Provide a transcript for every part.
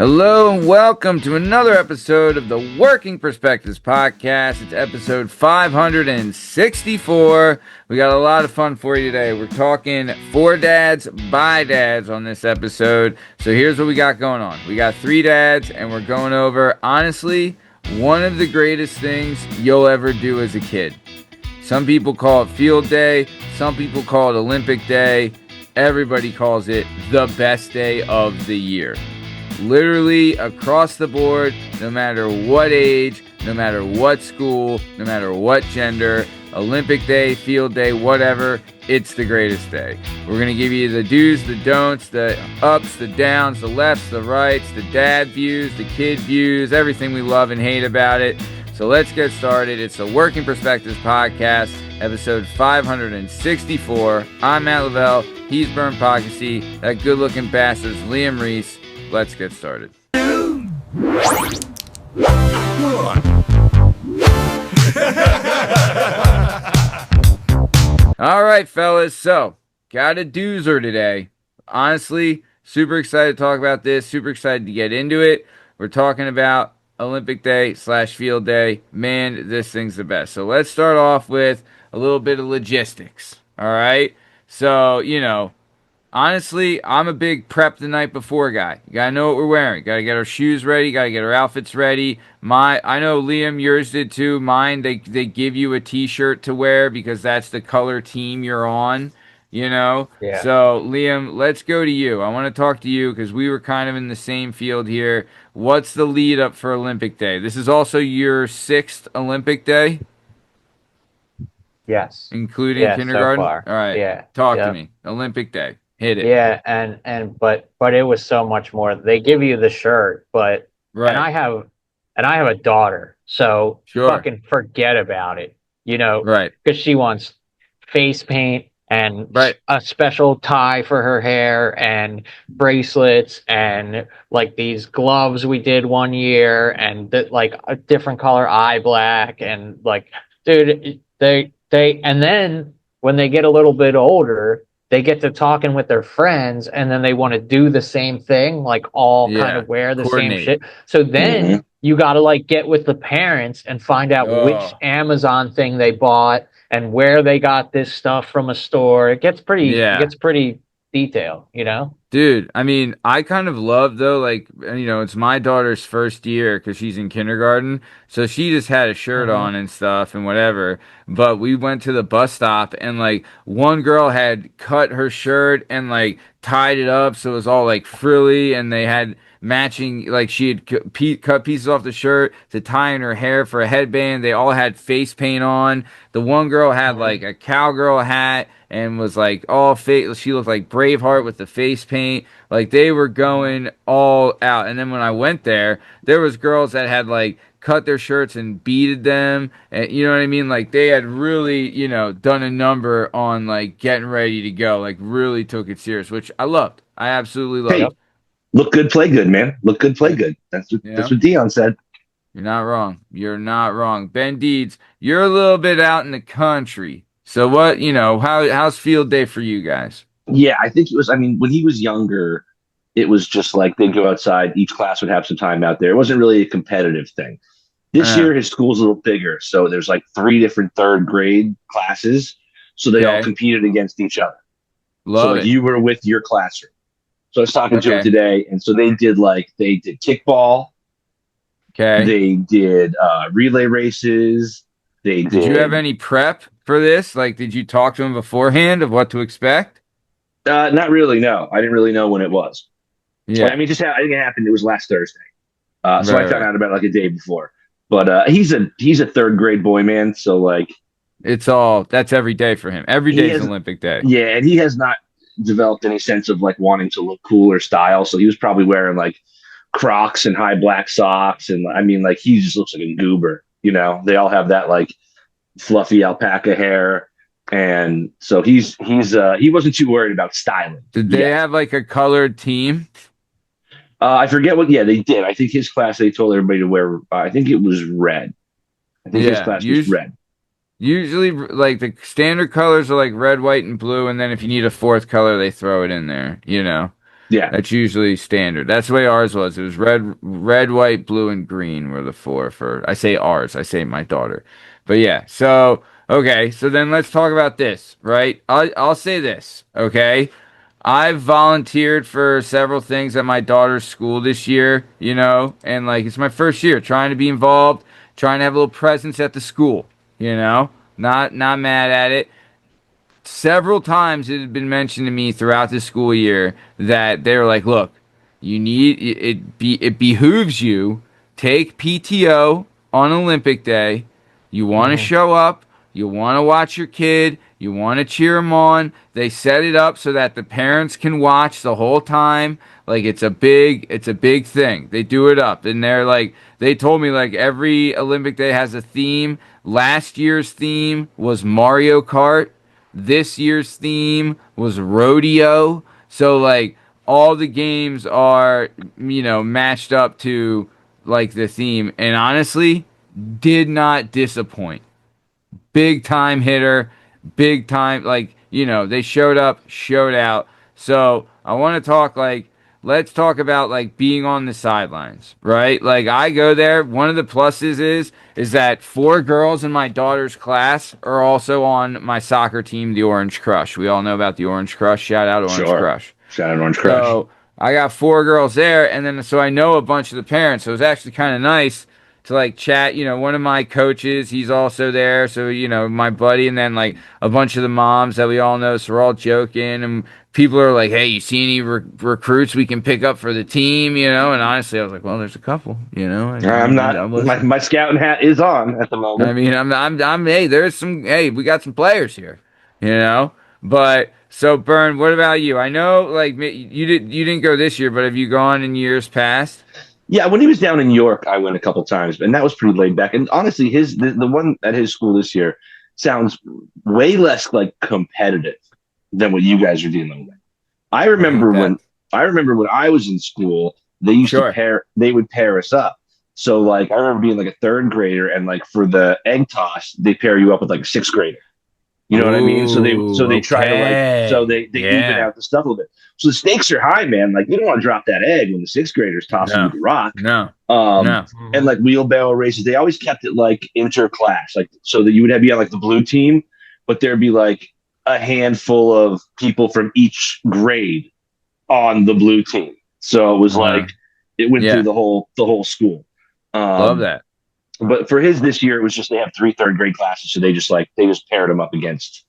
Hello and welcome to another episode of the Working Perspectives Podcast. It's episode 564. We got a lot of fun for you today. We're talking for dads, by dads on this episode. So here's what we got going on. We got 3 dads and we're going over, honestly, one of the greatest things you'll ever do as a kid. Some people call it field day. Some people call it Olympic day. Everybody calls it the best day of the year. Literally across the board, no matter what age, no matter what school, no matter what gender, Olympic day, field day, whatever, it's the greatest day. We're going to give you the do's, the don'ts, the ups, the downs, the lefts, the rights, the dad views, the kid views, everything we love and hate about it. So let's get started. It's the Working Perspectives Podcast, episode 564. I'm Matt Lavelle. He's Bern. That good-looking bastard's Liam Reese. Let's get started. All right, fellas. So, got a doozer today. Honestly, super excited to talk about this. Super excited to get into it. We're talking about Olympic Day / field day. Man, this thing's the best. So, let's start off with a little bit of logistics. All right. So, honestly, I'm a big prep the night before guy. You gotta know what we're wearing. Gotta get our shoes ready. Gotta get our outfits ready. I know Liam, yours did too. Mine, they give you a t-shirt to wear because that's the color team you're on. Yeah. So Liam, let's go to you. I want to talk to you because we were kind of in the same field here. What's the lead up for Olympic Day? This is also your 6th Olympic Day. Yes. Including kindergarten. So far. All right. Yeah. Talk to me. Olympic Day. Hit it. Yeah, but it was so much more. They give you the shirt, but right. and I have a daughter, so fucking forget about it. Right. Because she wants face paint and a special tie for her hair and bracelets and like these gloves we did one year and like a different color eye black and like, dude, they and then when they get a little bit older, they get to talking with their friends and then they want to do the same thing, like all kind of wear the same shit. So then you got to like get with the parents and find out which Amazon thing they bought and where they got this stuff from a store. It gets pretty detailed, Dude, I mean, I kind of love though, like, it's my daughter's first year because she's in kindergarten. So she just had a shirt on and stuff and whatever. But we went to the bus stop and like one girl had cut her shirt and like tied it up so it was all like frilly and they had matching, like she had cut pieces off the shirt to tie in her hair for a headband. They all had face paint on. The one girl had like a cowgirl hat and was like all face. She looked like Braveheart with the face paint. Like they were going all out. And then when I went there was girls that had like cut their shirts and beaded them. And you know what I mean? Like they had really, done a number on like getting ready to go. Like really took it serious, which I loved. I absolutely loved. Hey, look good, play good, man. Look good, play good. That's what Dion said. You're not wrong. You're not wrong. Ben Deeds, you're a little bit out in the country. So what, how's field day for you guys? Yeah, I think it was, when he was younger, it was just like they'd go outside. Each class would have some time out there. It wasn't really a competitive thing. This year, his school's a little bigger. So there's like 3 different 3rd grade classes. So they all competed against each other. Love it. You were with your classroom. So I was talking to him today. And so they did kickball. Okay. They did relay races. Did you have any prep for this? Like, did you talk to him beforehand of what to expect? Not really, no. I didn't really know when it was. Yeah. I think it happened. It was last Thursday. So I found out about like a day before. But he's a 3rd grade boy, man. So like, that's every day for him. Every day is Olympic Day. Yeah, and he has not developed any sense of like wanting to look cool or style. So he was probably wearing like Crocs and high black socks, and he just looks like a goober. They all have that like fluffy alpaca hair, and so he wasn't too worried about styling. Did they have like a colored team? I forget what. Yeah, they did. I think his class, they told everybody to wear. I think it was red. I think his class was red. Usually, like the standard colors are like red, white, and blue, and then if you need a 4th color, they throw it in there. Yeah. That's usually standard. That's the way ours was. It was red, white, blue, and green were the four for. I say ours. I say my daughter. But yeah. So okay. So then let's talk about this, right? I'll say this, okay? I've volunteered for several things at my daughter's school this year, and like it's my first year trying to be involved, trying to have a little presence at the school, you know. Not mad at it. Several times it had been mentioned to me throughout the school year that they were like, "Look, it behooves you take PTO on Olympic Day. You want to Hmm. show up, you want to watch your kid, you want to cheer them on. They set it up so that the parents can watch the whole time. Like it's a big thing. They do it up, and they told me like every Olympic Day has a theme. Last year's theme was Mario Kart. This year's theme was rodeo. So like all the games are, matched up to like the theme, and honestly, did not disappoint. Big time hitter, big time, like, they showed up, showed out. So I want to talk like, let's talk about like being on the sidelines, right? Like I go there. One of the pluses is that four girls in my daughter's class are also on my soccer team, the Orange Crush. We all know about the Orange Crush. Shout out Orange Sure. Crush. Shout out Orange Crush. So I got four girls there, and then so I know a bunch of the parents. So it was actually kind of nice to like chat. One of my coaches, he's also there. So my buddy, and then like a bunch of the moms that we all know. So we're all joking, and people are like, "Hey, you see any recruits we can pick up for the team?" And honestly, I was like, "Well, there's a couple." I'm not. My scouting hat is on at the I moment. mean, hey, we got some players here, you know. But so, Bern, what about you? I know, like, you didn't go this year, but have you gone in years past? Yeah, when he was down in New York, I went a couple times, and that was pretty laid back. And honestly, the one at his school this year sounds way less like competitive than what you guys are dealing with. I I hate remember that. when I remember when I was in school, Sure. they would pair us up. So like I remember being like a third grader, and like for the egg toss, they pair you up with like a sixth grader. You know what I mean? So Ooh, they try to like okay. they even Yeah. out the stuff a little bit. So the stakes are high, man. Like you don't want to drop that egg when the sixth graders tossing you No. the rock. No. Um, No. and Hmm. like wheelbarrow races, they always kept it like interclass, like so that you would be on like the blue team, but there'd be like a handful of people from each grade on the blue team. So it was like Wow. it went through Yeah. the whole school. Love Um, that. but for his this year, it was just they have three third grade classes, so they just paired them up against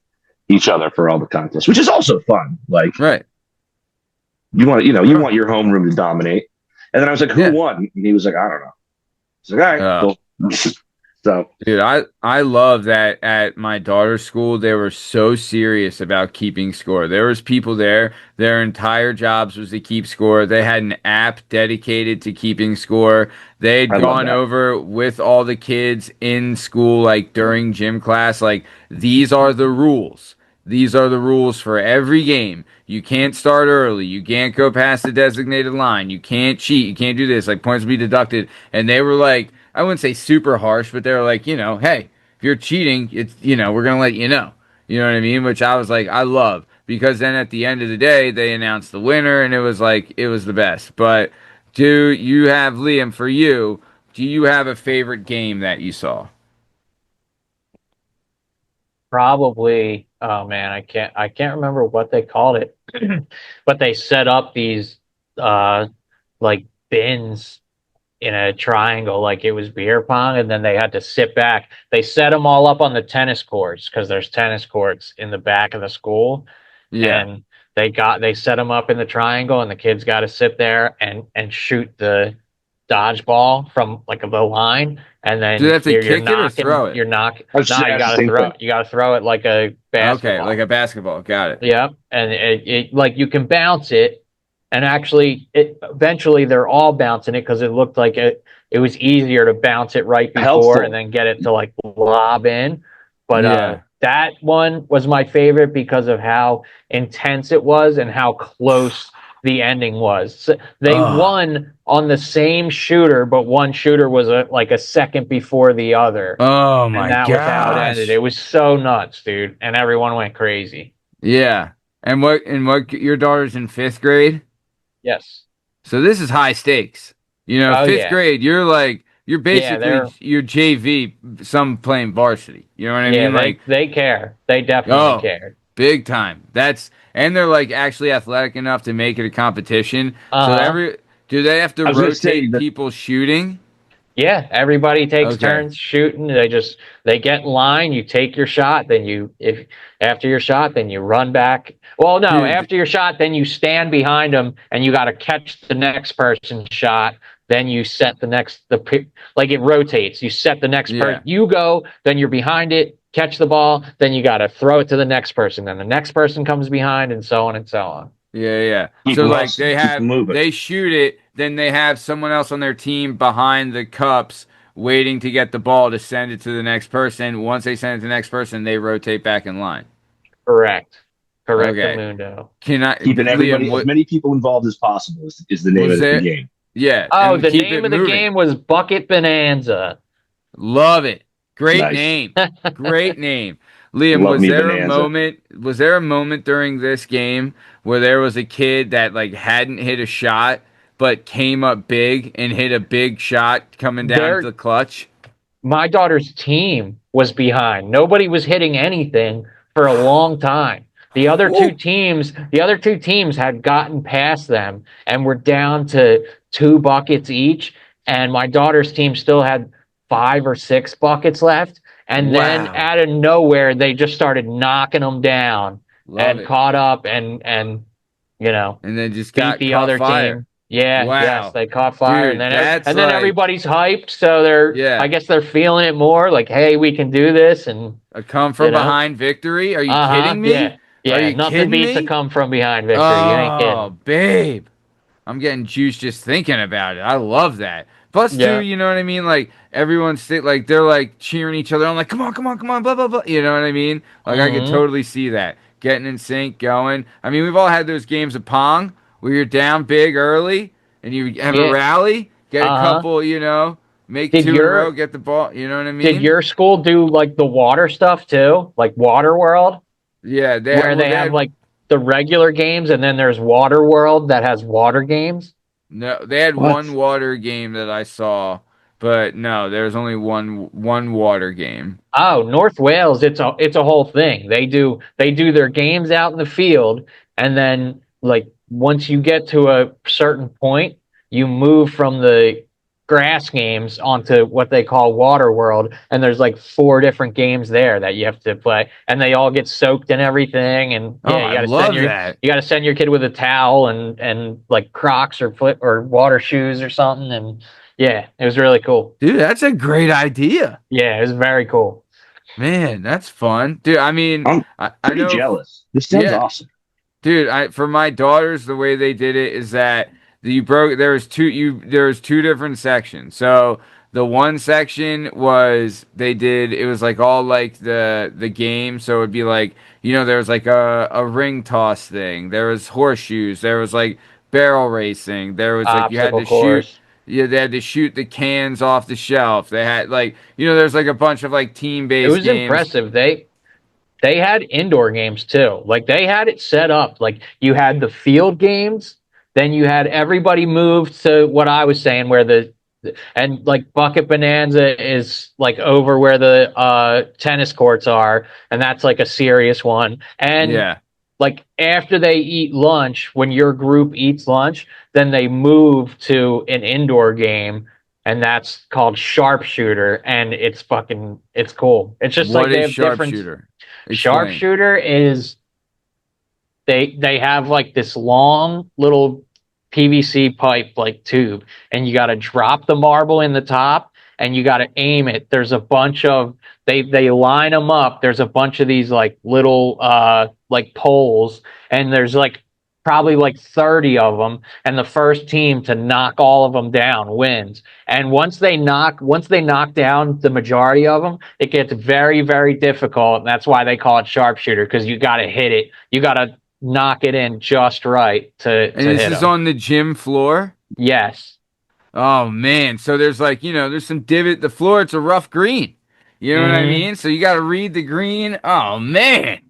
each other for all the contests, which is also fun. Like Right. you Huh. want your homeroom to dominate. And then I was like, "Who Yeah. won?" And he was like, "I don't know." He's like, "All right, Uh, cool." So Dude, I love that at my daughter's school they were so serious about keeping score. There was people there, their entire jobs was to keep score. They had an app dedicated to keeping score. They'd I love gone that. over with all the kids in school, like during gym class, like these are the rules. These are the rules for every game. You can't start early. You can't go past the designated line. You can't cheat. You can't do this. Like points will be deducted. And they were like, I wouldn't say super harsh, but they were like, hey, if you're cheating, it's, we're going to let you know. You know what I mean? Which I was like, I love because then at the end of the day, they announced the winner and it was like, it was the best. But do you have, Liam, for you, do you have a favorite game that you saw? Probably. Oh man, I can't remember what they called it, but they set up these uh like bins in a triangle like it was beer pong, and then they had to sit back. They set them all up on the tennis courts because there's tennis courts in the back of the school, Yeah. and they set them up in the triangle, and the kids got to sit there and shoot the dodgeball from like the line, and Do they then have to kick it or throw it? you're knock. I was just Nah, asked the same thing. you gotta throw it like a Okay, like basketball. a basketball. Got it. Yeah, and it like you can bounce it, and actually, it eventually they're all bouncing it because it looked like it was easier to bounce it right before and Helpful. then get it to like lob in. But Yeah. that one was my favorite because of how intense it was and how close the ending was. So they Oh, won on the same shooter, but one shooter was like a second before the other, oh and my that was how it ended. It gosh. was so nuts, dude, and everyone went crazy. Yeah. And your daughter's in fifth grade? Yes. So this is high stakes. Oh Fifth yeah. grade, you're Yeah, basically you're JV, some playing varsity. You know what I yeah, mean? Like, they care. They definitely oh, cared. big time. And they're like actually athletic enough to make it a competition. So Uh-huh. do they have to I was going to say rotate that. people shooting? Yeah, everybody takes Okay. turns shooting. They get in line, you take your shot, then you if after your shot, then you run back. Well, no, Dude, after your shot, then you stand behind them and you got to catch the next person's shot. Then you set like it rotates. You set the next yeah. person. You go, then you're behind it, catch the ball, then you got to throw it to the next person. Then the next person comes behind, and so on and so on. Yeah, yeah. Keep So them like hustling, keep them moving. they shoot it, then they have someone else on their team behind the cups waiting to get the ball to send it to the next person. Once they send it to the next person, they rotate back in line. Correct. Correct, Okay. Mundo. Can I, Keeping Liam, everybody, as what many people involved as possible is the name was of the there? game. Yeah, Oh, and the keep name it of the moving. game was Bucket Bonanza. Love it. Great Nice. name. Great name. Liam, Love me Bonanza. was there a moment during this game where there was a kid that like hadn't hit a shot but came up big and hit a big shot coming down to There, the clutch? my daughter's team was behind. Nobody was hitting anything for a long time. Woo. The other two teams had gotten past them and were down to two buckets each. And my daughter's team still had 5 or 6 buckets left. And then Wow. out of nowhere, they just started knocking them down Love and it. caught up and you know And then just beat got the caught other fire. team. Yeah, yes, Wow. they caught fire, and Dude, then that's and then like, everybody's hyped, so I yeah, guess they're feeling it more. Like, hey, we can do this, and a come you from know, behind victory. Are you uh huh, kidding me? yeah, Are yeah. you Nothing kidding beats a me? come from behind victory. You ain't Oh, kidding. babe. I'm getting juiced just thinking about it. I love that. Plus, too, Yeah. you know what I mean? Like like they're like cheering each other on, like, come on, come on, come on, blah blah blah. You know what I mean? Like I could Hmm. totally see that getting in sync, going. I mean, we've all had those games of pong where you're down big early and you have a Yeah. rally, get a Uh huh. couple, make Did two in a row, your get the ball. You know what I did mean? your school do like the water stuff too, like Water World, Yeah, where they they have had like the regular games, and then there's Water World that has water games? no, they had one What? water game that I saw, but no, there was only one water game. Oh, North Wales, it's a whole thing. They do their games out in the field, and then like once you get to a certain point, you move from the grass games onto what they call Water World, and there's like 4 different games there that you have to play, and they all get soaked and everything. And Oh, yeah, I love that. you got to send your kid with a towel and like Crocs or foot or water shoes or something, and yeah, it was really cool. Dude, that's a great idea. Yeah, it was very cool. Man, that's fun. Dude, I mean, I'm I pretty know, jealous. This sounds yeah, awesome. dude, for my daughters, the way they did it is that there was two different sections. So the one section was it was like all like the game. So it'd be like, there was like a ring toss thing. There was horseshoes. There was like barrel racing. There was like you had Obstacle to shoot. course. Yeah, they had to shoot the cans off the shelf. They had like, there's like a bunch of like It team-based was games. impressive. They had indoor games too. Like they had it set up. Like you had the field games, then you had everybody moved to what I was saying, where and like Bucket Bonanza is like over where the tennis courts are, and that's like a serious one. And Yeah. like after they eat lunch, when your group eats lunch, then they move to an indoor game, and that's called sharpshooter, and it's cool. It's just like What they is have different. sharpshooter? Explain. Sharpshooter is they have like this long little PVC pipe like tube, and you got to drop the marble in the top, and you got to aim it. There's a bunch of they line them up. There's a bunch of these like little like poles, and there's like probably like 30 of them, and the first team to knock all of them down wins. And once they knock down the majority of them, it gets very very difficult, and that's why they call it sharpshooter, because you got to hit it. You got to knock it in just right And to is hit this them. on the gym floor? Yes. Oh man, so there's like, there's some divot. The floor, it's a rough green. You know what I Hmm. mean? So you got to read the green. Oh man.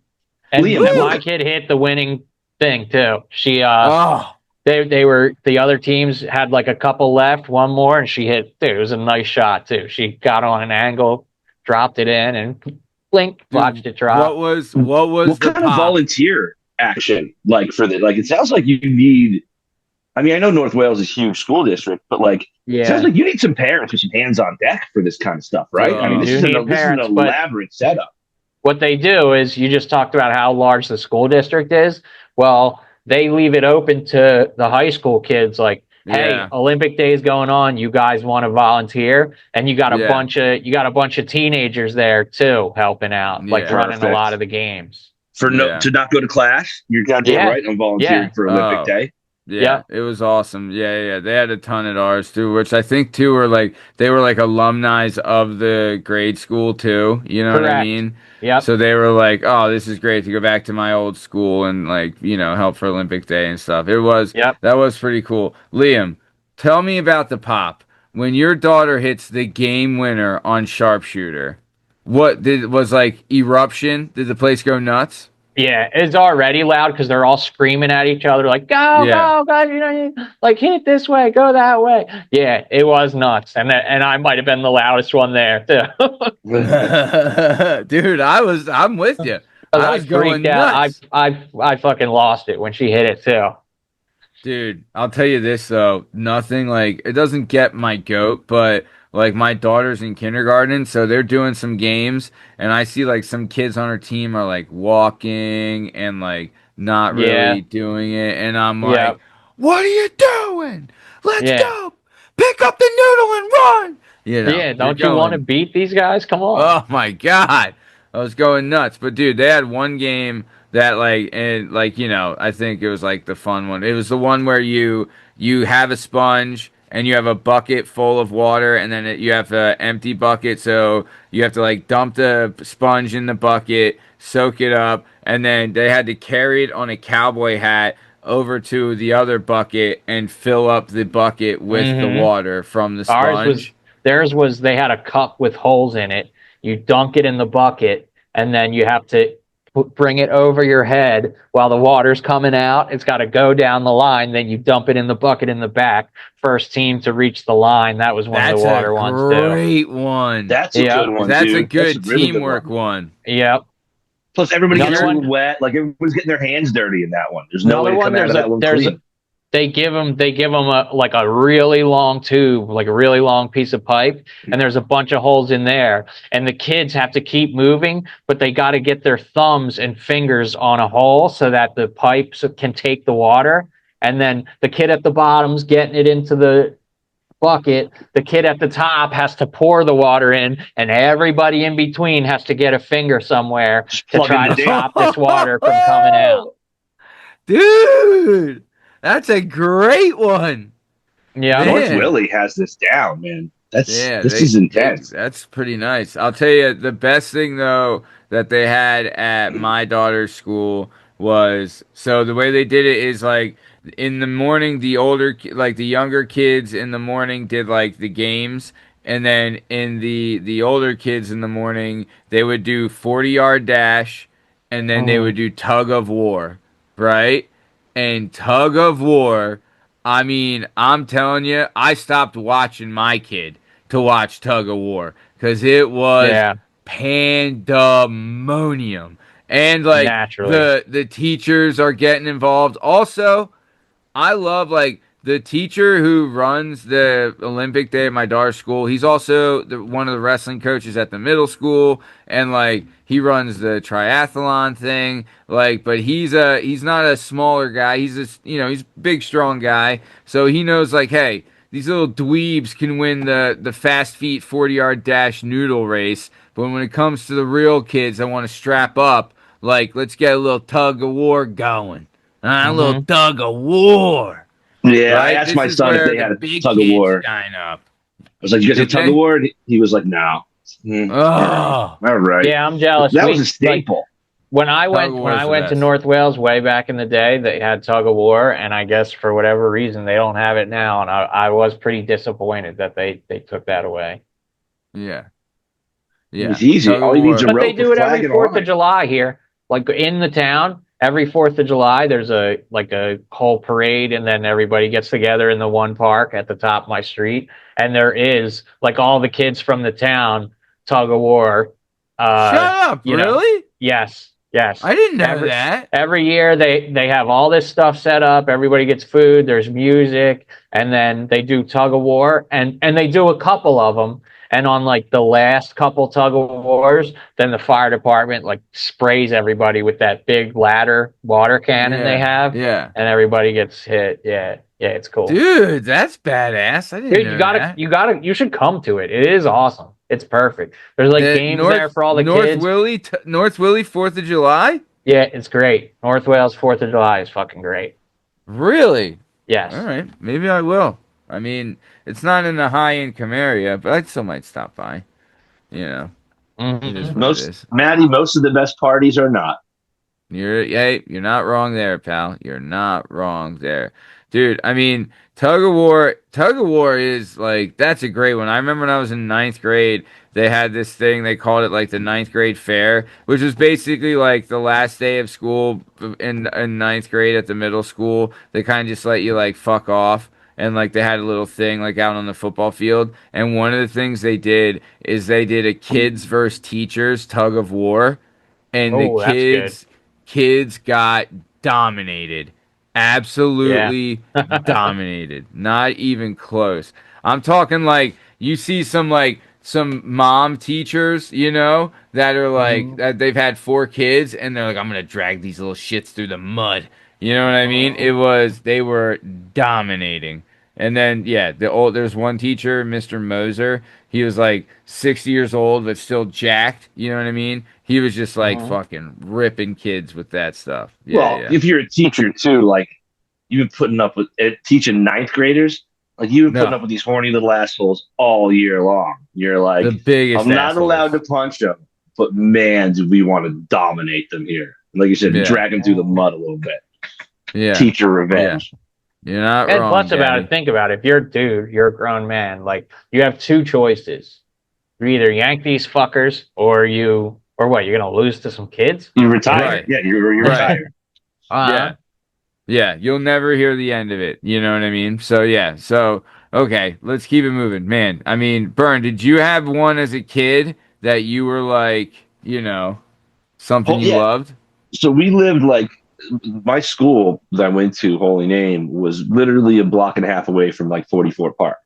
And Liam, my Woo! kid hit the winning thing too. She Oh, They were, the other teams had like a couple left, one more, and she hit. Dude, it was a nice shot too. She got on an angle, dropped it in, and blink, watched Dude, it drop. what was What the kind of pop? volunteer action like for the like? It sounds like you need. I mean, I know North Wales is a huge school district, but like, it sounds Yeah, like you need some parents with some hands on deck for this kind of stuff, right? I mean, you do need this is an parents, but elaborate setup. what they do is, you just talked about how large the school district is. Well, they leave it open to the high school kids, like, hey, Yeah, Olympic Day is going on. You guys want to volunteer? And yeah, you got a bunch of teenagers there too, helping out, like yeah, running a lot Perfect. of the games. For no yeah. to not go to class, you're goddamn Yeah, right. I'm yeah, volunteering for Olympic Oh, Day. yeah, yep, it was awesome. Yeah, yeah, they had a ton at ours too, which I think too were like they were like alumni of the grade school too. You know what I correct. mean? Yep, So they were like, "Oh, this is great to go back to my old school and like help for Olympic Day and stuff." yep. That was pretty cool. Liam, tell me about the pop when your daughter hits the game winner on sharpshooter. What did was like eruption? Did the place go nuts? Yeah, it's already loud because they're all screaming at each other, like, go, Yeah. go, go, like, hit this way, go that way. Yeah, it was nuts. And I might have been the loudest one there, too. Dude, I'm with you. Because I I was freaked going out. nuts. I fucking lost it when she hit it, too. Dude, I'll tell you this though, nothing like it doesn't get my goat, but like my daughter's in kindergarten, so they're doing some games and I see like some kids on her team are like walking and like not Yeah, really doing it and I'm yeah, like, "What are you doing? Let's yeah. go. Pick up the noodle and run." Yeah, You're don't you want to going beat these guys? Come on. Oh my God. I was going nuts. But dude, they had one game that I think it was like the fun one. It was the one where you have a sponge and you have a bucket full of water and then you have an empty bucket, so you have to like dump the sponge in the bucket, soak it up, and then they had to carry it on a cowboy hat over to the other bucket and fill up the bucket with the Hmm. water from the Ours was, sponge. theirs was, they had a cup with holes in it. You dunk it in the bucket, and then you have to bring it over your head while the water's coming out. It's got to go down the line. Then you dump it in the bucket in the back. First team to reach the line. That was one of the That's a water ones too. great one. That's a good Yep. one, That's a dude. That's a good really good teamwork one. one. Yep. Plus, everybody Another gets a little one. wet. Like everyone's getting their hands dirty in that one. There's no way Another to one. come out of that one clean. They give them a, like, a really long tube, like a really long piece of pipe, and there's a bunch of holes in there, and the kids have to keep moving, but they got to get their thumbs and fingers on a hole so that the pipes can take the water, and then the kid at the bottom's getting it into the bucket, the kid at the top has to pour the water in, and everybody in between has to get a finger somewhere Just to plug in try the to ding. stop this water from coming out. Dude, that's a great one. Yeah. North Man. Willie has this down, man. Yeah, This is intense. that's pretty nice. I'll tell you the best thing though that they had at my daughter's school was so the way they did it is like in the morning like the younger kids in the morning did like the games and then in the older kids in the morning they would do 40-yard dash and then they would Mm. do tug of war, right? And tug of war, I mean, I'm telling you, I stopped watching my kid to watch tug of war because it was Yeah. pandemonium, and like Naturally. the teachers are getting involved. Also, I love like the teacher who runs the Olympic Day at my daughter's school. He's also one of the wrestling coaches at the middle school, and like he runs the triathlon thing. Like, but he's not a smaller guy. He's he's a big, strong guy. So he knows like, hey, these little dweebs can win the fast feet 40-yard dash noodle race. But when it comes to the real kids that want to strap up, like let's get a little tug of war going. A little Hmm. tug of war, Yeah, I right? asked This my is son if where they the had a big tug of kids war. shine up. I was like, "You guys have Did tug of they? war?" And he was like, "No." Oh, All right. Yeah, I'm jealous. That was a Like, staple. tug of when war is I the went to best. North Wales way back in the day, they had tug of war, and I guess for whatever reason they don't have it now, and I was pretty disappointed that they took that away. Yeah, It was yeah. easy. Tug All of you need is a war. But they rope, a do it every flag, and a 4th of line. July here, like in the town, every 4th of July, there's a whole parade, and then everybody gets together in the one park at the top of my street, and there is like all the kids from the town tug of war. Shut up! You know, Really? yes, yes. I didn't know that. Every year they have all this stuff set up. Everybody gets food. There's music, and then they do tug of war, and they do a couple of them. And on like the last couple tug of wars, then the fire department like sprays everybody with that big ladder water cannon they have, Yeah. and everybody gets hit. Yeah, yeah, it's cool. Dude, that's badass. I didn't Dude, know that. you should come to it. It is awesome. It's perfect. There's like games there for all the kids. North Willie, 4th of July? Yeah, it's great. North Wales 4th of July is fucking great. Really? Yes. All right. Maybe I will. I mean, it's not in a high-income area, but I still might stop by. You know, it is what it is. Maddie, most of the best parties are not. You're not wrong there, pal. You're not wrong there. Dude, I mean, tug of war is like, that's a great one. I remember when I was in ninth grade, they had this thing, they called it like the ninth grade fair, which was basically like the last day of school in ninth grade at the middle school. They kind of just let you like fuck off. And like they had a little thing like out on the football field. And one of the things they did is they did a kids versus teachers tug of war. And the kids got dominated. Absolutely dominated. Not even close. I'm talking like you see some mom teachers, you know, that are like that they've had 4 kids and they're like, I'm gonna drag these little shits through the mud. You know what I mean? They were dominating. And then there's one teacher, Mr. Moser. He was like 60 years old but still jacked. You know what I mean? He was just like fucking ripping kids with that stuff. If you're a teacher too, like you've been putting up with teaching ninth graders, like you've been putting up with these horny little assholes all year long. You're like, the biggest I'm not allowed to punch them, but man, do we want to dominate them here? And like you said, drag them through the mud a little bit. Yeah, teacher revenge. Yeah. You're not and wrong. Plus, about it, think about it. If you're a dude, you're a grown man. Like you have 2 choices: you either yank these fuckers, or what? You're gonna lose to some kids? You retire. Right. Yeah, you're retired. Yeah. You'll never hear the end of it. You know what I mean? So okay, let's keep it moving, man. I mean, Bern, did you have one as a kid that you were like, you know, something you loved? So we lived like. My school that I went to, Holy Name, was literally a block and a half away from like 44 Park.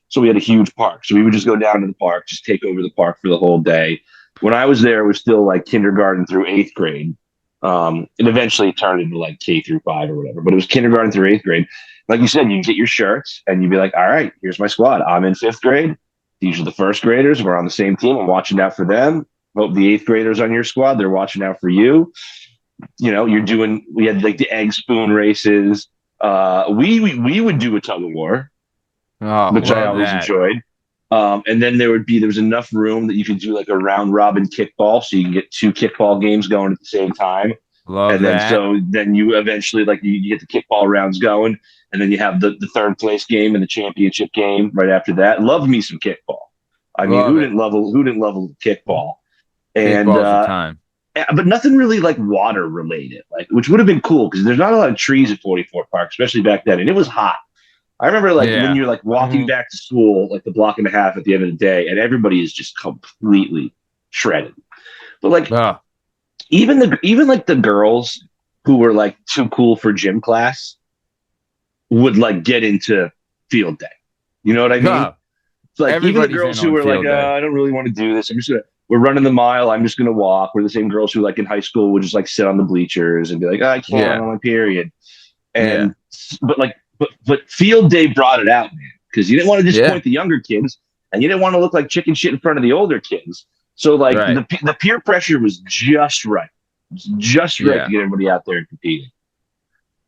So we had a huge park. So we would just go down to the park, just take over the park for the whole day. When I was there, it was still like kindergarten through 8th grade. It eventually turned into like K through 5 or whatever, but it was kindergarten through 8th grade. Like you said, you get your shirts and you'd be like, all right, here's my squad. I'm in 5th grade. These are the 1st graders. We're on the same team. I'm watching out for them. Hope the 8th graders on your squad, they're watching out for you. You know, we had like the egg spoon races. We would do a tug of war, which I always enjoyed. And then there was enough room that you could do like a round robin kickball, so you can get 2 kickball games going at the same time. Then you eventually like you get the kickball rounds going, and then you have the 3rd place game and the championship game right after that. Love me some kickball. I mean, who didn't love kickball? And time. But nothing really like water related, like which would have been cool because there's not a lot of trees at 44 Park, especially back then, and it was hot. I remember like when you're like walking back to school, like the block and a half at the end of the day, and everybody is just completely shredded. But like even like the girls who were like too cool for gym class would like get into field day. You know what I mean? It's like even the girls who were like, I don't really want to do this. We're running the mile. I'm just going to walk. We're the same girls who, like, in high school would just, like, sit on the bleachers and be like, I can't, I'm on my period. And, but field day brought it out, man, because you didn't want to disappoint the younger kids and you didn't want to look like chicken shit in front of the older kids. So, like, the peer pressure was just right. Just right to get everybody out there and competing.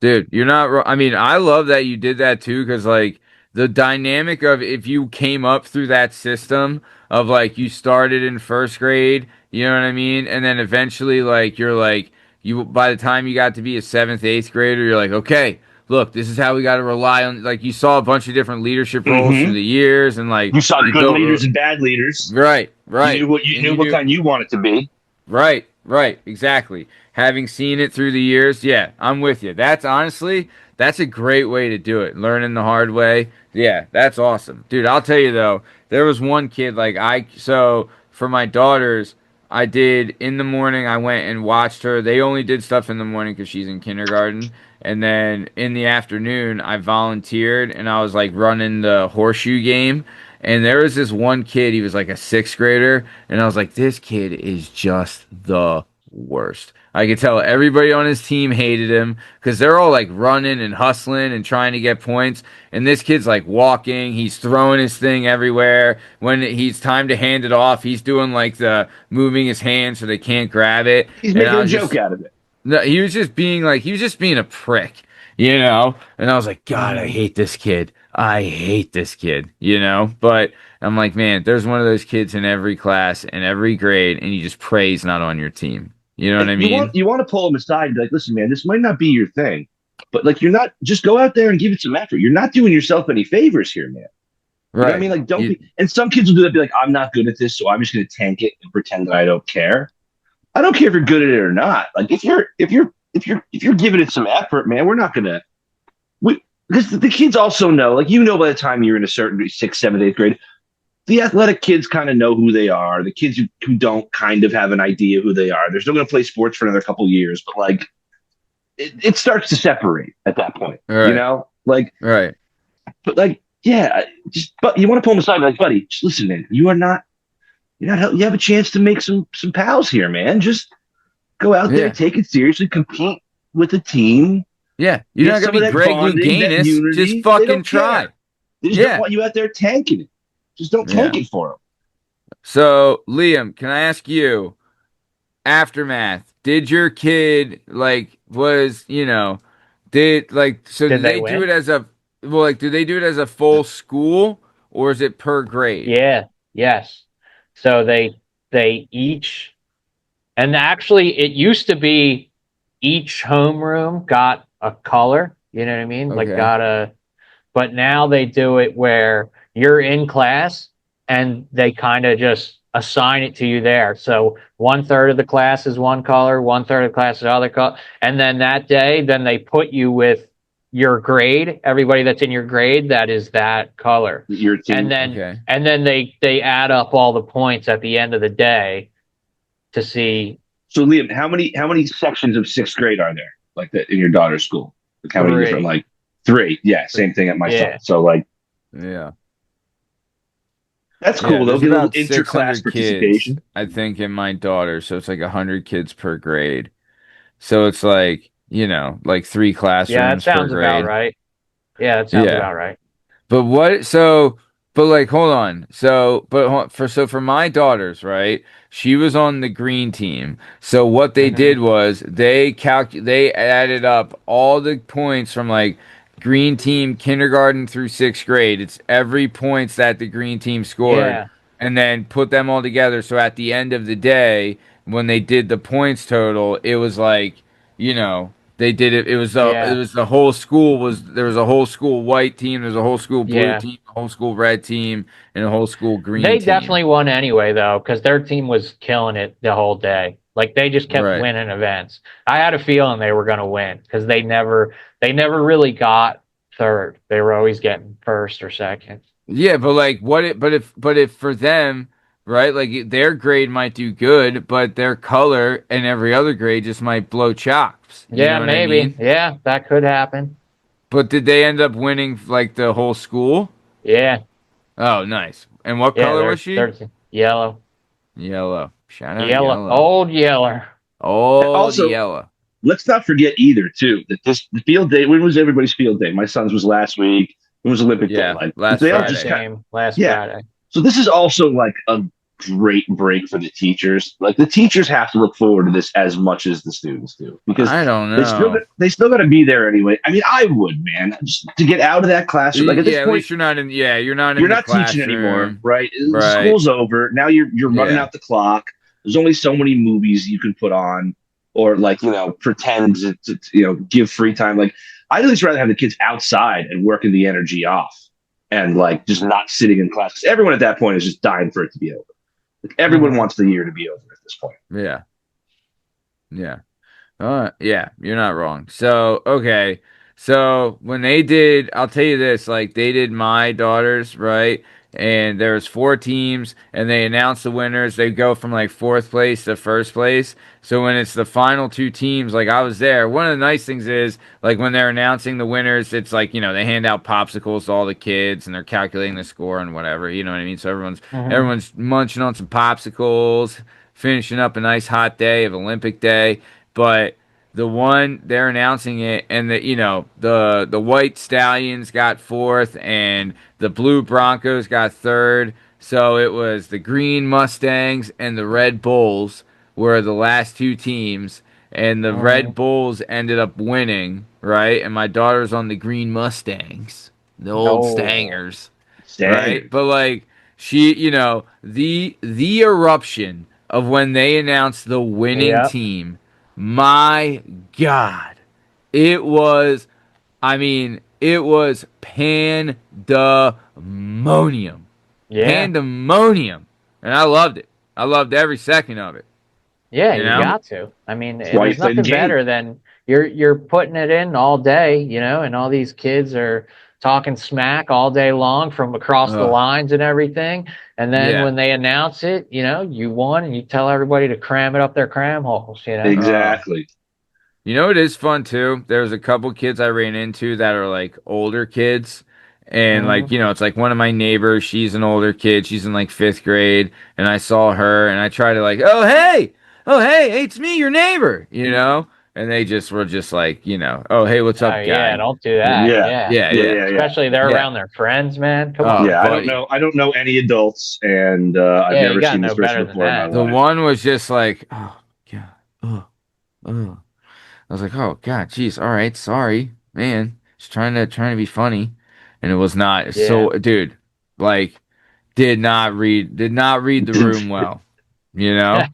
Dude, you're not wrong. I mean, I love that you did that, too, because, like, the dynamic of if you came up through that system of like you started in 1st grade, you know what I mean? And then eventually like you're like by the time you got to be a 7th, 8th grader, you're like, okay, look, this is how we got to rely on, like you saw a bunch of different leadership roles through the years and like you saw good leaders and bad leaders. Right. You knew what kind you wanted to be. Right, exactly. having seen it through the years, yeah, I'm with you. That's honestly, that's a great way to do it. Learning the hard way. Yeah, that's awesome. Dude, I'll tell you though, there was one kid so for my daughters, I did in the morning, I went and watched her. They only did stuff in the morning because she's in kindergarten. And then in the afternoon, I volunteered and I was like running the horseshoe game. And there was this one kid, he was like a sixth grader. And I was like, this kid is just the worst. I could tell everybody on his team hated him because they're all like running and hustling and trying to get points. And this kid's like walking, he's throwing his thing everywhere. When he's time to hand it off, he's doing like the moving his hand so they can't grab it. He's And making I a was joke just, out of it. no, he was just being a prick, you know? And I was like, God, I hate this kid. I hate this kid, you know? But I'm like, man, there's one of those kids in every class and every grade, and you just pray he's not on your team. You know what And I mean? you want to pull him aside and be like, listen, man, this might not be your thing, but like you're not just go out there and give it some effort. You're not doing yourself any favors here, man. You know what I Right. mean? Like, don't be. And some kids will do that, be like, I'm not good at this, so I'm just going to tank it and pretend that I don't care. I don't care if you're good at it or not. Like, if you're giving it some effort, man, we're not gonna. We because the kids also know, like by the time you're in a certain sixth, seventh, eighth grade, the athletic kids kind of know who they are. The kids who don't kind of have an idea who they are. They're still going to play sports for another couple of years, but like it starts to separate at that point. Right. Like Right. but like yeah, but you want to pull them aside, like buddy, just listen, man. You're not. You have a chance to make some pals here, man. Just go out there, Yeah. take it seriously, compete with the team. Yeah. You're not gonna be Greg Louganis. Just fucking try. They just don't want you out there tanking it. Just don't tank it for them. So, Liam, can I ask you, aftermath, did your kid did they do it as do they do it as a full school or is it per grade? Yeah, yes. So they each, and actually it used to be each homeroom got a color, you know what I mean? Like Okay. but now they do it where you're in class and they kind of just assign it to you there. So 1/3 of the class is one color, 1/3 of the class is other color. And then that day, then they put you with your grade, everybody that's in your grade, that is that color. Your team. And then they add up all the points at the end of the day to see. So Liam, how many sections of sixth grade are there like that in your daughter's school? Like how many different, like 3? Yeah, same thing at my son. So like yeah. That's cool. There'll be a little interclass participation. Kids, I think, in my daughter, so it's like 100 kids per grade. So it's like, like 3 classrooms Yeah, that sounds per grade. about right. Yeah, that sounds about right. But hold on. For my daughters, right? She was on the green team. So what they did was they added up all the points from like green team kindergarten through 6th grade. It's every points that the green team scored and then put them all together. So at the end of the day, when they did the points total, it was like, they did it. It was the whole school there was a whole school white team, there's a whole school blue team, a whole school red team, and a whole school green team. They definitely won anyway though, because their team was killing it the whole day. Like they just kept winning events. I had a feeling they were going to win because they never really got third. They were always getting first or second. Yeah, but like but if for them, right, like their grade might do good, but their color and every other grade just might blow chops. Yeah, maybe. I mean? Yeah, that could happen. But did they end up winning like the whole school? Yeah. Oh, nice. And what color was she? Yellow. Yellow. Shout out yellow. Old yeller. Old yellow. Let's not forget either, too, that the field day. When was everybody's field day? My son's was last week. It was Olympic Day. Like, last Friday. Friday. So this is also like a great break for the teachers. Like the teachers have to look forward to this as much as the students do because I don't know. They still got to be there anyway. I mean, I would, man, just to get out of that classroom. Like at this point, at least you're not in. Yeah, you're not teaching anymore, right? School's over. Now you're running out the clock. There's only so many movies you can put on, or like pretend to give free time. Like I'd at least rather have the kids outside and working the energy off, and like just not sitting in class. Everyone at that point is just dying for it to be over. Like everyone wants the year to be over at this point. Yeah. Yeah. Yeah, you're not wrong. So, okay. So when they did, I'll tell you this, like they did my daughters, right? And there's four teams and they announce the winners. They go from like fourth place to first place. So when it's the final two teams, like I was there, one of the nice things is like when they're announcing the winners, it's like, they hand out popsicles to all the kids and they're calculating the score and whatever, you know what I mean? So everyone's Hmm. everyone's munching on some popsicles, finishing up a nice hot day of Olympic day. But the one they're announcing it, and the white stallions got fourth, and the blue Broncos got third. So it was the green Mustangs and the red Bulls were the last two teams, and the red Hmm. Bulls ended up winning, right? And my daughter's on the green Mustangs, the old No. Stangers, right? Standard. But like she, the eruption of when they announced the winning Yep. team, my God, it was. I mean, it was pandemonium, Yeah. pandemonium, and I loved it. I loved every second of it. Yeah, You you know? got to. I mean, That's why you there's play the nothing game. better than you're putting it in all day, and all these kids are talking smack all day long from across the Ugh. lines and everything. And then Yeah. when they announce it, you won and you tell everybody to cram it up their cram holes. Exactly. You know it is fun too? There's a couple kids I ran into that are like older kids. And like, Hmm. it's like one of my neighbors, she's an older kid, she's in like fifth grade, and I saw her and I tried to like, hey, it's me, your neighbor, And they just were just like, oh hey, what's Oh up, yeah, guy? don't do that. Yeah. Yeah. Yeah, Yeah. yeah, Yeah. Yeah. Especially they're yeah. around their friends, man. Come Oh, on. Yeah. buddy. I don't know any adults, and I've Yeah, you never gotta seen this know person better than before in my that. The life. one was just like, oh God, oh. I was like, oh God, jeez, all right, sorry, man. Just trying to be funny, and it was not. Yeah. So, dude, like, did not read the room well, you know.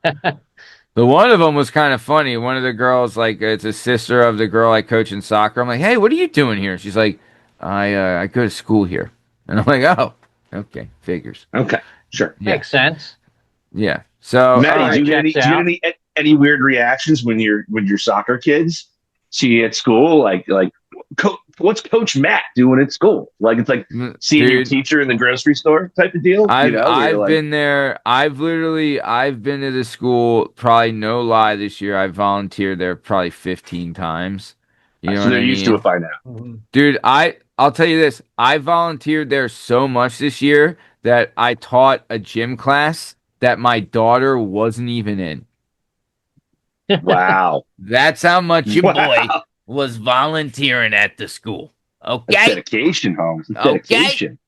The one of them was kind of funny. One of the girls, like, it's a sister of the girl I coach in soccer. I'm like, hey, what are you doing here? She's like, I go to school here, and I'm like, oh, okay, figures. Okay. Sure. Yeah, Makes sense. yeah. So, all Maddie, Totally right. checks do you out. get any weird reactions when your soccer kids see you at school? What's Coach Matt doing at school? Like it's like seeing your Dude, teacher in the grocery store type of deal. I've Where you're I've like, been there. I've been to the school, probably no lie, this year. I volunteered there probably 15 times. You know so what they're I used to it mean? by now. Mhm. Dude, I'll tell you this. I volunteered there so much this year that I taught a gym class that my daughter wasn't even in. Wow, That's how much your boy wow, was volunteering at the school. that's Okay? dedication, Holmes. That's Okay? dedication.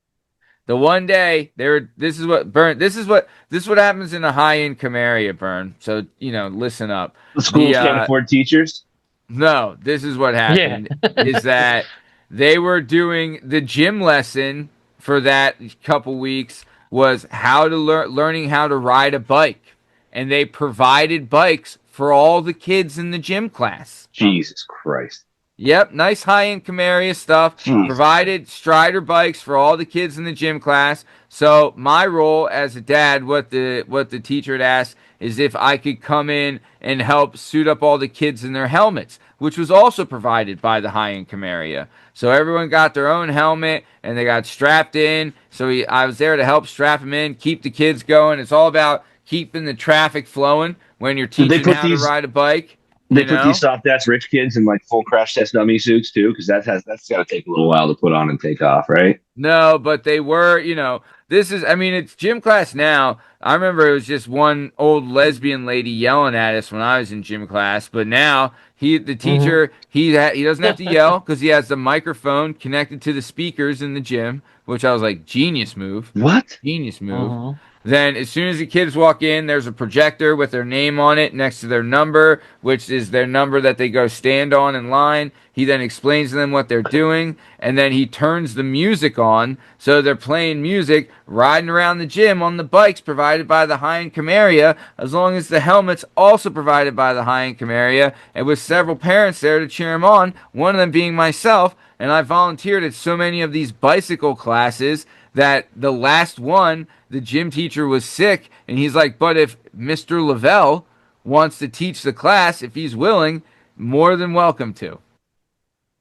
The one day there, this is what Bern. This is what happens in a high income area, Bern. So listen up. The The schools can't afford teachers. No, this is what Yeah. happened is that they were doing the gym lesson for that couple weeks was how to learning how to ride a bike, and they provided bikes for all the kids in the gym class. Jesus Christ. Yep, nice high income area stuff. Jeez. Provided Strider bikes for all the kids in the gym class. So my role as a dad, what the teacher had asked is if I could come in and help suit up all the kids in their helmets, which was also provided by the high income area. So everyone got their own helmet and they got strapped in. So I was there to help strap them in, keep the kids going. It's all about keeping the traffic flowing when you're Did they teaching put how to these? ride a bike. They You put these know. soft ass rich kids in like full crash test dummy suits too, because that's got to take a little while to put on and take off, right? No, but they were, I mean, it's gym class now. I remember it was just one old lesbian lady yelling at us when I was in gym class, but now the Hmm. teacher, he doesn't have to yell because he has the microphone connected to the speakers in the gym, which I was like, genius move. What? Genius move. Hmm. Then, as soon as the kids walk in, there's a projector with their name on it next to their number, which is their number that they go stand on in line. He then explains to them what they're doing, and then he turns the music on. So they're playing music, riding around the gym on the bikes provided by the high income area, as long as the helmets also provided by the high income area, and with several parents there to cheer him on, one of them being myself. And I volunteered at so many of these bicycle classes that the last one, the gym teacher was sick, and he's like, but if Mr. Lavelle wants to teach the class, if he's willing, more than welcome to.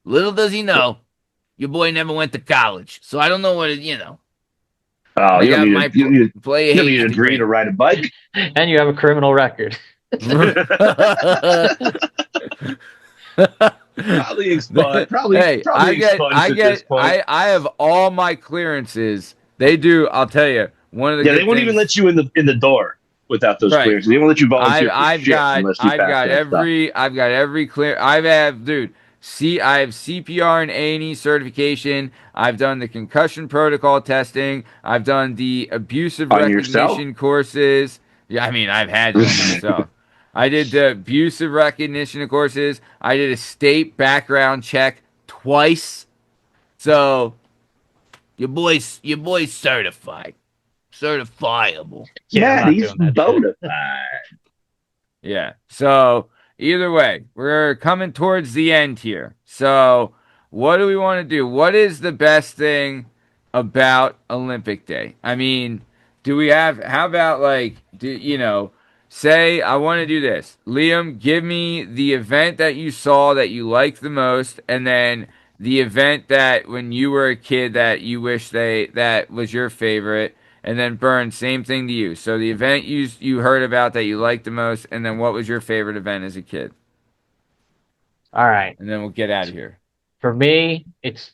Little does he know, your boy never went to college, so I don't know what Oh, I got my play you don't need Hayes a degree to degree. ride a bike. And you have a criminal record. Probably expunged. Probably Hey, expunged at this point. I have all my clearances. They do. I'll tell you. One of the Yeah, they good won't even things, let you in the door without those right? clearances. They won't let you volunteer for shit unless you pass that stuff. I've got every clear. Dude. I have CPR and A&E certification. I've done the concussion protocol testing. I've done the abusive On yourself. recognition courses. Yeah, I mean, I've had it on myself. I did the abusive recognition courses. I did a state background check twice. So your boy's certified, certifiable. Yeah, I'm Yeah, not he's doing that shit. bona fide. Yeah. So either way, we're coming towards the end here. So what do we want to do? What is the best thing about Olympic Day? I mean, do we have? How about like, say I want to do this. Liam, give me the event that you saw that you liked the most, and then the event that when you were a kid that you wish that was your favorite. And then Bern, same thing to you. So the event you heard about that you liked the most, and then what was your favorite event as a kid? All right. And then we'll get out of here. For me, it's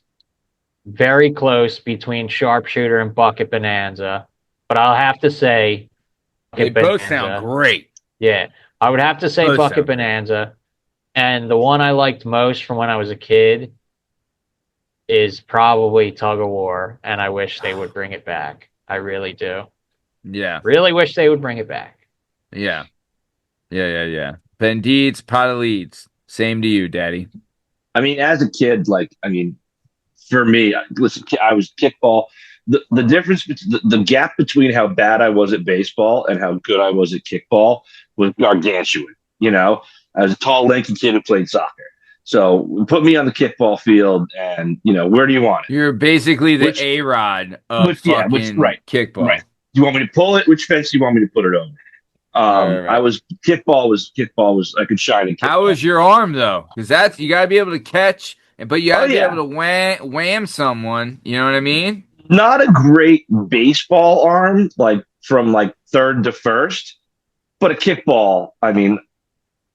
very close between sharpshooter and bucket bonanza, but I'll have to say They bucket both bonanza. sound great. Yeah, I would have to say Both bucket sound great. bonanza, and the one I liked most from when I was a kid is probably tug of war, and I wish they would bring it back. I really do. Yeah. Really wish they would bring it back. Yeah. Bendeeds, Potaleeds. Same to you, Daddy. I mean, as a kid, like, I mean, for me, listen, I was kickball. The difference, the gap between how bad I was at baseball and how good I was at kickball was gargantuan. You know, I was a tall, lanky kid who played soccer. So put me on the kickball field, and where do you want it? You're basically the A-Rod of fucking kickball. Right. Do you want me to pull it? Which fence do you want me to put it over? Right. I was kickball was I could shine in kickball. How was your arm though? Because you got to be able to catch, but you got to be able to wham someone. You know what I mean? Not a great baseball arm, like from like third to first, but a kickball. I mean,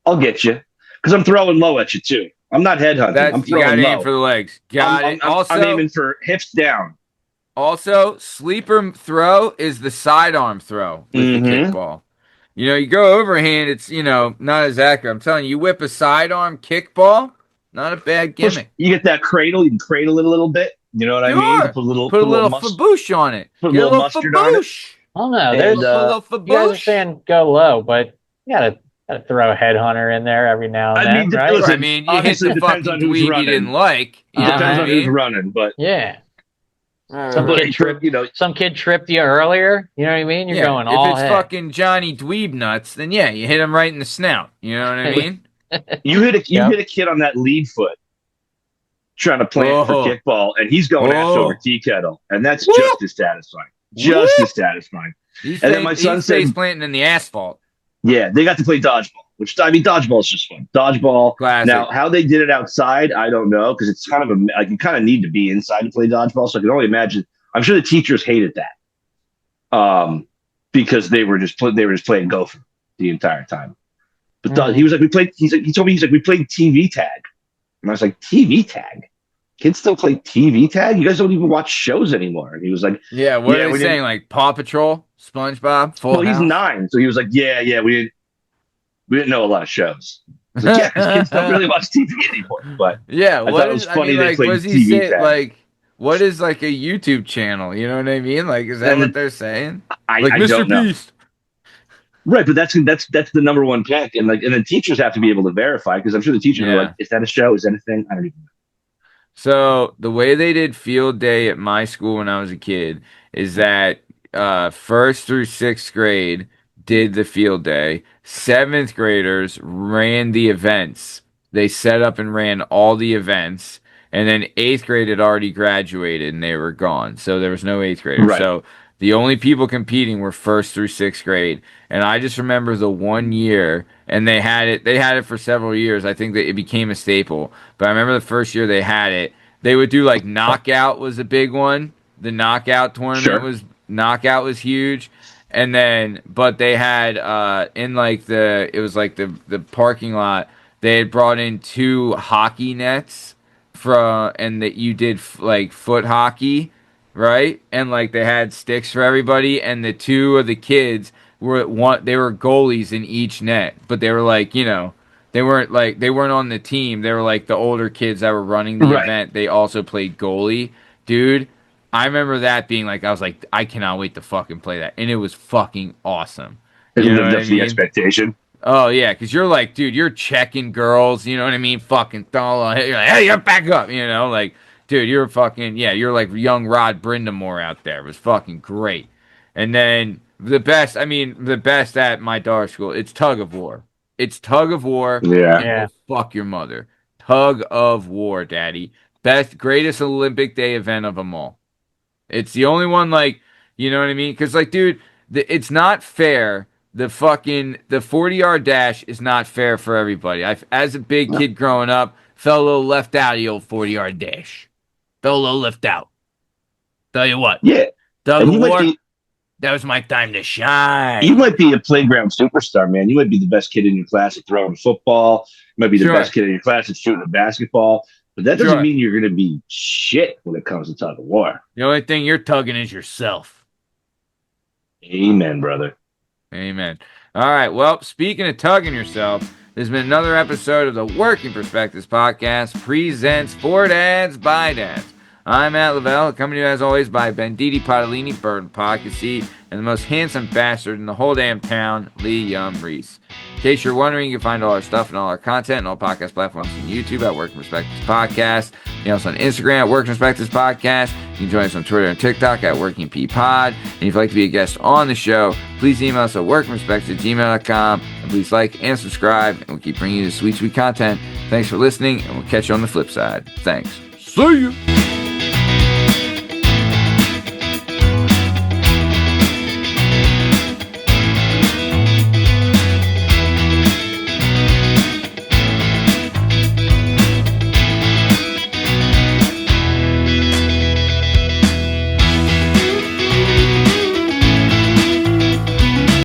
I'll get you because I'm throwing low at you too. I'm not headhunting. I'm You got throwing to low. aim for the legs. I'm aiming for hips down. Also, sleeper throw is the sidearm throw with the kickball. You go overhand, it's, not as accurate. I'm telling you, you whip a sidearm kickball, not a bad gimmick. You get that cradle, you can cradle it a little bit. You know what I mean? Put a little faboosh on it. Put a little mustard on it. I don't know. There's you guys are saying go low, but you gotta throw a headhunter in there every now and then, right? Listen, you hit the fucking dweeb you didn't like. It depends on who's running, but yeah. Some kid tripped you earlier. You know what I mean? You're going all If it's fucking Johnny Dweeb nuts, then yeah, you hit him right in the snout. You know what I mean? You hit a kid on that lead foot trying to plant for kickball, and he's going after over tea kettle, and that's just as satisfying. As satisfying. And then my son said, planting in the asphalt. Yeah, they got to play dodgeball, which I mean, dodgeball is just fun. Dodgeball. Classic. Now, how they did it outside, I don't know, because it's kind of like you kind of need to be inside to play dodgeball. So I can only imagine. I'm sure the teachers hated that, because they were just playing Gopher the entire time. But he was like, we played. He told me we played TV tag, and I was like, TV tag. Kids still play TV tag? You guys don't even watch shows anymore. And he was like, yeah, what are they saying? Like Paw Patrol, SpongeBob, Full House? He's 9. So he was like, yeah, we didn't know a lot of shows. I was like, yeah, because kids don't really watch TV anymore. But yeah, I thought it was funny they played TV tag. Like, what is like a YouTube channel? You know what I mean? Like, is that what they're saying? I Mr. don't know. Beast. Right, but that's the number one pick. And then teachers have to be able to verify, because I'm sure the teachers are like, is that a show? Is that a thing? I don't even know. So the way they did field day at my school when I was a kid is that 1st through 6th grade did the field day. 7th graders ran the events. They set up and ran all the events. And then 8th grade had already graduated and they were gone. So there was no 8th graders. Right. So The only people competing were 1st through 6th grade. And I just remember the one year, and they had it for several years. I think that it became a staple. But I remember the first year they had it. They would do like knockout was a big one. The knockout tournament Sure. knockout was huge. And then, but they had in like it was like the parking lot. They had brought in 2 hockey nets and that you did like foot hockey, right? And like they had sticks for everybody, and the 2 of the kids they were goalies in each net, but they were like, they weren't on the team. They were like the older kids that were running the Right. event. They also played goalie, dude. I remember that being like, I was like, I cannot wait to fucking play that, and it was fucking awesome. It You know lived what up I to the mean? expectation. Oh yeah, because you're like, dude, you're checking girls. You know what I mean? Fucking you're like, hey, you're back up. Like, dude, you're fucking you're like young Rod Brindamore out there. It was fucking great. And then the best at my daughter's school, it's tug of war. It's tug of war. Yeah. And go fuck your mother. Tug of war, daddy. Best, greatest Olympic Day event of them all. It's the only one, like, you know what I mean? Because, like, dude, it's not fair. The 40-yard dash is not fair for everybody. As a big No. kid growing up, felt a little left out of the old 40-yard dash. Felt a little left out. Tell you what, Yeah. Tug And of you might War, be that was my time to shine. you might be a playground superstar, man. You might be the best kid in your class at throwing a football. You might be the Sure. best kid in your class at shooting a basketball. But that doesn't Sure. mean you're going to be shit when it comes to tug of war. The only thing you're tugging is yourself. Amen, brother. Amen. All right. Well, speaking of tugging yourself, there's been another episode of the Working Perspectives podcast presents For Dads by Dads. I'm Matt Lavelle, coming to you as always by Banditi Padalini, Bern Pocket Seat, and the most handsome bastard in the whole damn town, Lee Yum Reese. In case you're wondering, you can find all our stuff and all our content and all podcast platforms on YouTube at Working Perspectives Podcast. You can also on Instagram at Working Perspectives Podcast. You can join us on Twitter and TikTok at Working P Pod. And if you'd like to be a guest on the show, please email us at workingperspectives@gmail.com. And please like and subscribe, and we'll keep bringing you the sweet, sweet content. Thanks for listening, and we'll catch you on the flip side. Thanks. See ya!